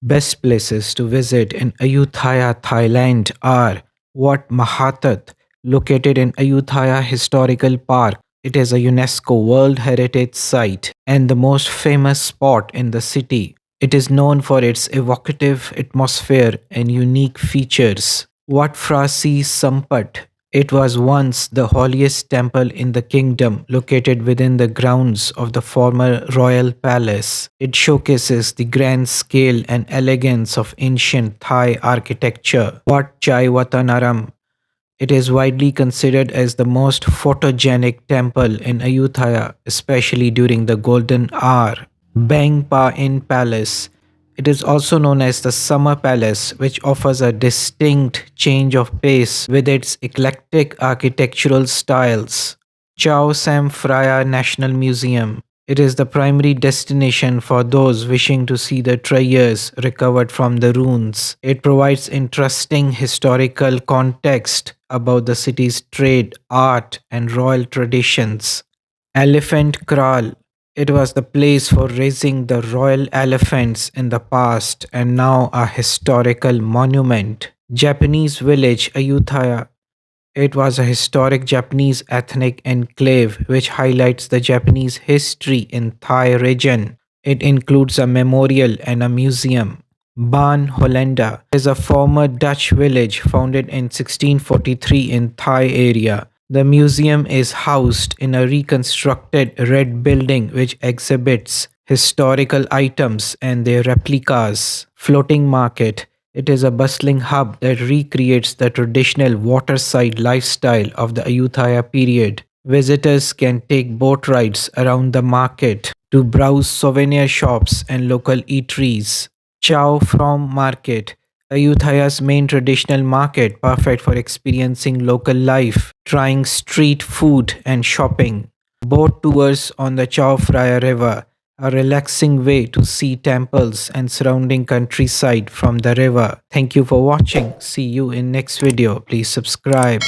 Best places to visit in Ayutthaya, Thailand are Wat Mahathat, located in Ayutthaya Historical Park. It is a UNESCO World Heritage Site and the most famous spot in the city. It is known for its evocative atmosphere and unique features. Wat Phra Sanphet. It was once the holiest temple in the kingdom, located within the grounds of the former royal palace. It showcases the grand scale and elegance of ancient Thai architecture. Wat Chaiwatthanaram. It is widely considered as the most photogenic temple in Ayutthaya, especially during the Golden Hour. Bang Pa Inn Palace. It is also known as the Summer Palace, which offers a distinct change of pace with its eclectic architectural styles. Chao Phraya National Museum. It is the primary destination for those wishing to see the treasures recovered from the ruins. It provides interesting historical context about the city's trade, art, and royal traditions. Elephant Kraal. It was the place for raising the royal elephants in the past and now a historical monument. Japanese village Ayutthaya. It was a historic Japanese ethnic enclave which highlights the Japanese history in Thai region. It includes a memorial and a museum. Baan, Hollanda is a former Dutch village founded in 1643 in Thai area. The museum is housed in a reconstructed red building which exhibits historical items and their replicas. Floating market. It is a bustling hub that recreates the traditional waterside lifestyle of the Ayutthaya period. Visitors can take boat rides around the market to browse souvenir shops and local eateries. Chao Phrom Market, Ayutthaya's main traditional market, perfect for experiencing local life, trying street food, and shopping. Boat tours on the Chao Phraya River, a relaxing way to see temples and surrounding countryside from the river. Thank you for watching. See you in next video. Please subscribe.